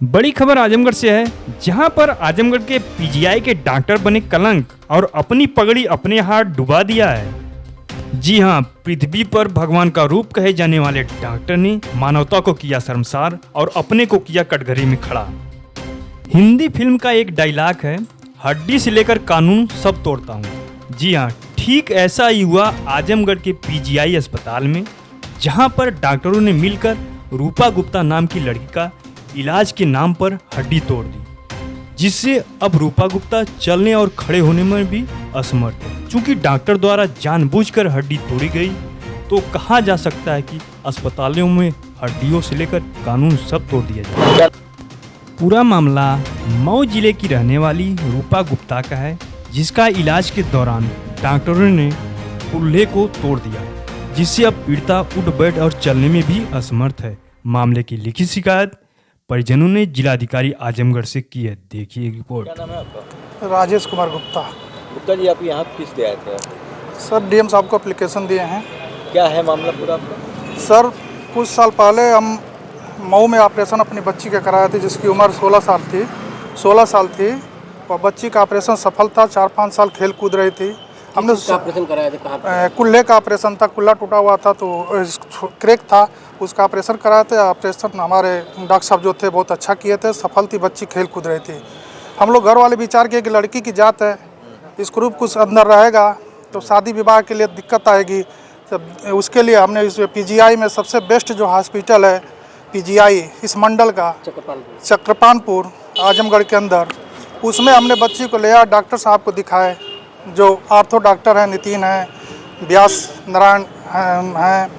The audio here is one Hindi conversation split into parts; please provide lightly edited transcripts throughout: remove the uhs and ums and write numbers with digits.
बड़ी खबर आजमगढ़ से है, जहां पर आजमगढ़ के पीजीआई के डॉक्टर बने कलंक और अपनी पगड़ी अपने हाथ डुबा दिया है। जी हां, पृथ्वी पर भगवान का रूप कहे जाने वाले डॉक्टर ने मानवता को किया शर्मसार और अपने को किया कटघरे में खड़ा। हिंदी फिल्म का एक डायलॉग है, हड्डी से लेकर कानून सब तोड़ता हूँ। जी हाँ, ठीक ऐसा ही हुआ आजमगढ़ के पीजीआई अस्पताल में, जहां पर डॉक्टरों ने मिलकर रूपा गुप्ता नाम की लड़की का इलाज के नाम पर हड्डी तोड़ दी, जिससे अब रूपा गुप्ता चलने और खड़े होने में भी असमर्थ है। चूंकि डॉक्टर द्वारा जानबूझकर हड्डी तोड़ी गई, तो कहा जा सकता है कि अस्पतालों में हड्डियों से लेकर कानून सब तोड़ दिया जाए। पूरा मामला मऊ जिले की रहने वाली रूपा गुप्ता का है, जिसका इलाज के दौरान डॉक्टरों ने कुल्हे को तोड़ दिया, जिससे अब पीड़िता उठ बैठ और चलने में भी असमर्थ है। मामले की लिखित शिकायत परिजनों ने जिलाधिकारी आजमगढ़ से की है। देखिए रिपोर्ट। क्या नाम है आपका? राजेश कुमार गुप्ता। गुप्ता जी, आप यहाँ किस लिए आए थे? सर डीएम साहब को एप्लीकेशन दिए हैं। क्या है मामला पूरा आपका? सर कुछ साल पहले हम मऊ में ऑपरेशन अपनी बच्ची का कराए थे, जिसकी उम्र 16 साल थी। और बच्ची का ऑपरेशन सफल था। 4-5 साल खेल कूद रही थी। हमने ऑपरेशन कराया था? कहाँ? कुल्हे का ऑपरेशन था। कुल्ला टूटा हुआ था, तो क्रैक था, उसका ऑपरेशन कराए थे। ऑपरेशन हमारे डॉक्टर साहब जो थे बहुत अच्छा किए थे, सफल थी, बच्ची खेल कूद रही थी। हम लोग घर वाले विचार किए कि लड़की की जात है, इस ग्रुप कुछ अंदर रहेगा तो शादी विवाह के लिए दिक्कत आएगी। तो उसके लिए हमने इस पीजीआई में सबसे बेस्ट जो हॉस्पिटल है पीजीआई इस मंडल का, चक्रपानपुर आजमगढ़ के अंदर, उसमें हमने बच्ची को लिया। डॉक्टर साहब को दिखाए, जो आर्थो डॉक्टर हैं, नितिन हैं, व्यास नारायण हैं,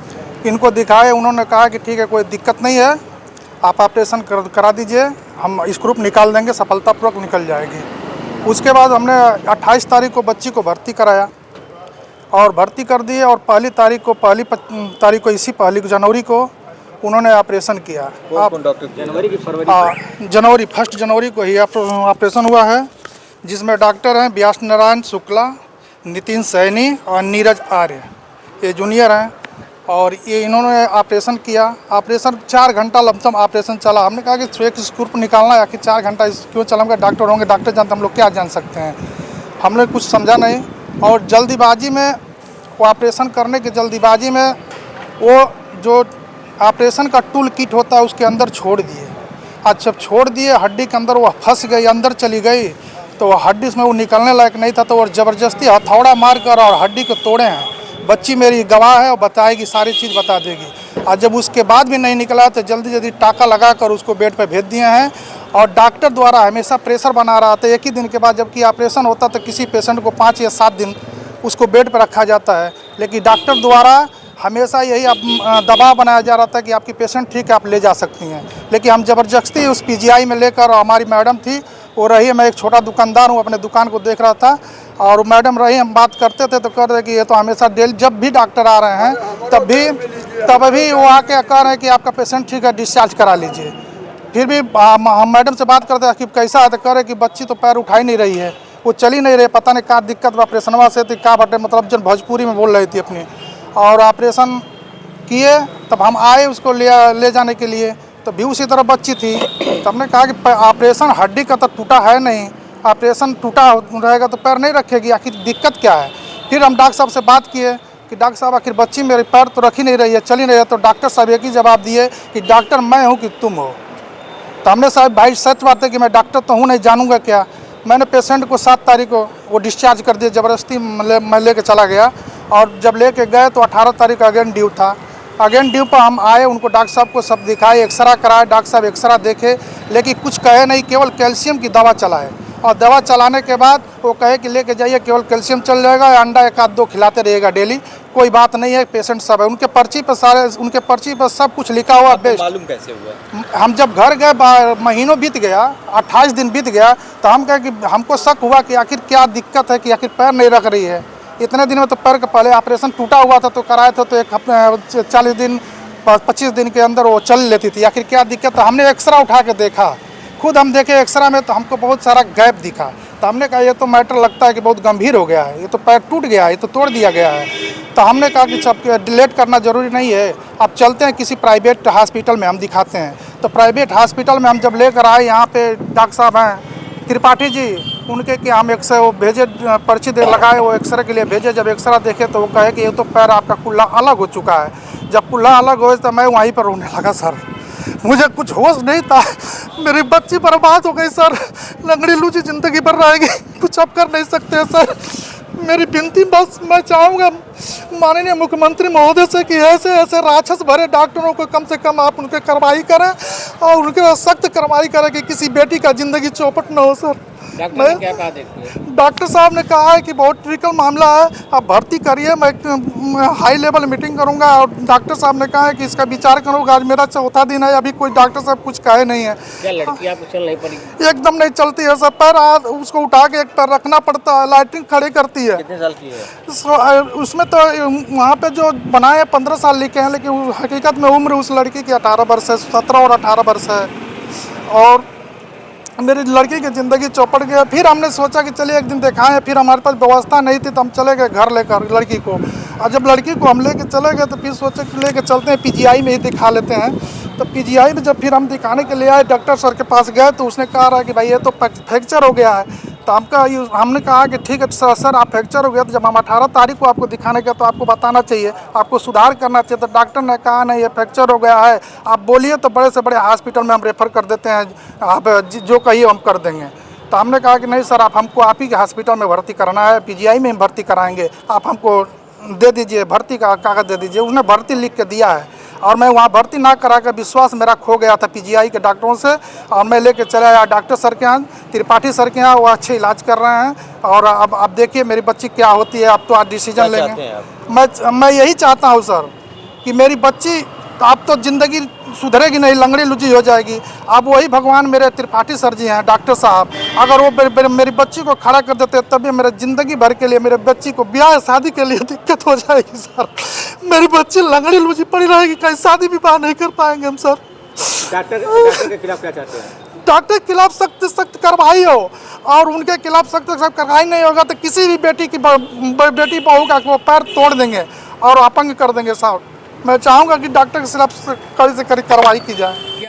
इनको दिखाए। उन्होंने कहा कि ठीक है, कोई दिक्कत नहीं है, आप ऑपरेशन करा दीजिए, हम स्क्रूप निकाल देंगे, सफलतापूर्वक निकल जाएगी। उसके बाद हमने 28 तारीख को बच्ची को भर्ती कराया और भर्ती कर दिए। और पहली तारीख को इसी 1 जनवरी को उन्होंने ऑपरेशन किया। कौन डॉक्टर? जनवरी की फरवरी? जनवरी 1 जनवरी को ही ऑपरेशन हुआ है, जिसमें डॉक्टर हैं व्यास नारायण शुक्ला, नितिन सैनी और नीरज आर्य, ये जूनियर हैं। और ये इन्होंने ऑपरेशन किया। ऑपरेशन 4 घंटा लमसम ऑपरेशन चला। हमने कहा कि एक स्क्रूप निकालना है, आखिर 4 घंटा क्यों चला? डॉक्टर होंगे, डॉक्टर जानते, हम लोग क्या जान सकते हैं। हमने कुछ समझा नहीं और जल्दीबाजी में वो ऑपरेशन करने की जल्दीबाजी में वो जो ऑपरेशन का टूल किट होता है उसके अंदर छोड़ दिए। आज जब छोड़ दिए, हड्डी के अंदर वो फंस गई, अंदर चली गई, तो हड्डी में वो निकलने लायक नहीं था, तो वो ज़बरदस्ती हथौड़ा मार कर और हड्डी को तोड़े हैं। बच्ची मेरी गवाह है और बताएगी, सारी चीज़ बता देगी। और जब उसके बाद भी नहीं निकला तो जल्दी टाँका लगा कर उसको बेड पे भेज दिए हैं। और डॉक्टर द्वारा हमेशा प्रेशर बना रहा था एक ही दिन के बाद, जबकि ऑपरेशन होता तो किसी पेशेंट को 5 या 7 दिन उसको बेड पर रखा जाता है, लेकिन डॉक्टर द्वारा हमेशा यही दबाव बनाया जा रहा था कि आपकी पेशेंट ठीक है, आप ले जा सकती हैं। लेकिन हम ज़बरदस्ती उस पीजीआई में लेकर, हमारी मैडम थी वो रही, मैं एक छोटा दुकानदार हूँ, अपने दुकान को देख रहा था, और मैडम रही, हम बात करते थे तो कह रहे कि ये तो हमेशा जब भी डॉक्टर आ रहे हैं तब भी वो आके कह रहे हैं कि आपका पेशेंट ठीक है, डिस्चार्ज करा लीजिए। फिर भी हम मैडम से बात करते हैं कि कैसा है, तो कह रहे कि बच्ची तो पैर उठा ही नहीं रही है, वो चल ही नहीं रही, पता नहीं क्या दिक्कत ऑपरेशनवा से थी, क्या बटे, मतलब जब भोजपुरी में बोल रही थी अपनी। और ऑपरेशन किए, तब हम आए उसको ले जाने के लिए, तो भी उसी तरह बच्ची थी। तो हमने कहा कि ऑपरेशन हड्डी का तो टूटा है नहीं, ऑपरेशन टूटा रहेगा तो पैर नहीं रखेगी, आखिर दिक्कत क्या है। फिर हम डॉक्टर साहब से बात किए कि डॉक्टर साहब आखिर बच्ची मेरे पैर तो रख ही नहीं रही है, चल ही नहीं है। तो डॉक्टर साहब एक ही जवाब दिए कि डॉक्टर मैं हूँ कि तुम हो। तो हमने साहब भाई सच बात है कि मैं डॉक्टर तो हूँ नहीं, जानूँगा क्या। मैंने पेशेंट को 7 तारीख को वो डिस्चार्ज कर दिया, ज़बरदस्ती मैं लेके चला गया। और जब लेके गए तो 18 तारीख अगेन ड्यू था। अगेन ड्यू पर हम आए, उनको डॉक्टर साहब को सब दिखाए, एक्सरा कराए, डॉक्टर साहब एक्सरा देखे, लेकिन कुछ कहे नहीं, केवल कैल्शियम की दवा चलाए। और दवा चलाने के बाद वो कहे कि लेके जाइए, केवल कैल्शियम चल जाएगा, अंडा 1-2 खिलाते रहिएगा डेली, कोई बात नहीं है। पेशेंट सब है, उनके पर्ची पर सब कुछ लिखा हुआ। बेस्ट मालूम कैसे हुआ? हम जब घर गए, महीनों बीत गया, 28 दिन बीत गया, तो हम कहे कि हमको शक हुआ कि आखिर क्या दिक्कत है कि आखिर पैर नहीं रख रही है। इतने दिन में तो पैर के पहले ऑपरेशन टूटा हुआ था, तो कराए थे, तो एक हफ्ते 40 दिन 25 दिन के अंदर वो चल लेती थी। आखिर क्या दिक्कत है? हमने एक्सरा उठा के देखा, खुद हम देखे एक्सरा में, तो हमको बहुत सारा गैप दिखा। तो हमने कहा ये तो मैटर लगता है कि बहुत गंभीर हो गया है, ये तो पैर टूट गया है, ये तो तोड़ दिया गया है। तो हमने कहा कि सब डिलेट करना ज़रूरी नहीं है, अब चलते हैं किसी प्राइवेट हॉस्पिटल में हम दिखाते हैं। तो प्राइवेट हॉस्पिटल में हम जब लेकर आए, यहाँ पे डॉक्टर साहब हैं त्रिपाठी जी, उनके कि हम एक्सरे वो भेजे, पर्ची दे लगाए, वो एक्सरे के लिए भेजे। जब एक्सरा देखे तो वो कहे कि ये तो पैर आपका कुल्ला अलग हो चुका है। जब कुल्ला अलग हो तो मैं वहीं पर रोने लगा सर, मुझे कुछ होश नहीं था। मेरी बच्ची बर्बाद हो गई सर, लंगड़ी लूची ज़िंदगी भर रहेगी, कुछ अब कर नहीं सकते सर। मेरी विनती बस मैं चाहूँगा माननीय मुख्यमंत्री महोदय से कि ऐसे ऐसे राक्षस भरे डॉक्टरों को कम से कम आप उनके कार्रवाई करें और उनके सख्त कार्रवाई करें कि किसी बेटी का ज़िंदगी चौपट न हो सर। डॉक्टर ने क्या कहा देखते हैं? डॉक्टर साहब ने कहा है कि बहुत क्रिटिकल मामला है, आप भर्ती करिए, मैं हाई लेवल मीटिंग करूंगा। और डॉक्टर साहब ने कहा है कि इसका विचार करूंगा। आज मेरा चौथा दिन है, अभी कोई डॉक्टर साहब कुछ कहे नहीं है। क्या लड़की आपको चल नहीं पड़ी? एकदम नहीं चलती है सर, पैर उसको उठा के एक पैर रखना पड़ता है, लाइटिंग खड़ी करती है। कितने साल की है? उसमें तो वहाँ पे जो बनाए 15 साल लिखे हैं, लेकिन हकीकत में उम्र उस लड़की की 18 वर्ष है, 17 और 18 वर्ष है। और मेरी लड़की की ज़िंदगी चौपट गया। फिर हमने सोचा कि चलिए एक दिन दिखाएं, फिर हमारे पास व्यवस्था नहीं थी तो हम चले गए घर लेकर लड़की को। और जब लड़की को हम लेके चले गए तो फिर सोचे कि लेके चलते हैं पीजीआई में ही दिखा लेते हैं। तो पीजीआई में जब फिर हम दिखाने के लिए आए, डॉक्टर सर के पास गए तो उसने कहा रहा कि भाई ये तो फ्रैक्चर हो गया है। तो हमने कहा कि ठीक है सर आप फ्रैक्चर हो गया, तो जब हम 18 तारीख को आपको दिखाने गए तो आपको बताना चाहिए, आपको सुधार करना चाहिए। तो डॉक्टर ने कहा नहीं ये फ्रैक्चर हो गया है, आप बोलिए तो बड़े से बड़े हॉस्पिटल में हम रेफ़र कर देते हैं, आप जो कहिए हम कर देंगे। तो हमने कहा कि नहीं सर आपको आप ही के हॉस्पिटल में भर्ती कराना है, पीजीआई में भर्ती कराएंगे, आप हमको दे दीजिए भर्ती का कागज़ दे दीजिए। उसने भर्ती लिख के दिया है और मैं वहाँ भर्ती ना करा कर विश्वास मेरा खो गया था पीजीआई के डॉक्टरों से। और मैं लेके चला आया डॉक्टर सर के यहाँ, त्रिपाठी सर के यहाँ, वो अच्छे इलाज कर रहे हैं। और अब देखिए मेरी बच्ची क्या होती है, अब तो आज डिसीजन लेंगे। मैं यही चाहता हूँ सर कि मेरी बच्ची अब तो ज़िंदगी सुधरेगी नहीं, लंगड़ी लुची हो जाएगी। अब वही भगवान मेरे त्रिपाठी सर जी हैं डॉक्टर साहब, अगर वो मेरी बच्ची को खड़ा कर देते तभी मेरे ज़िंदगी भर के लिए, मेरे बच्ची को ब्याह शादी के लिए दिक्कत हो जाएगी सर। मेरी बच्ची लंगड़ी लुची पड़ी रहेगी, कहीं शादी विवाह नहीं कर पाएंगे हम सर। डॉक्टर के खिलाफ क्या चाहते हैं? डॉक्टर के खिलाफ सख्त कार्रवाई हो, और उनके खिलाफ सख्त कार्रवाई नहीं होगा तो किसी भी बेटी बहू का वो पैर तोड़ देंगे और अपंग कर देंगे साहब। मैं चाहूँगा कि डॉक्टर के खिलाफ कड़ी से कड़ी कार्रवाई की जाए।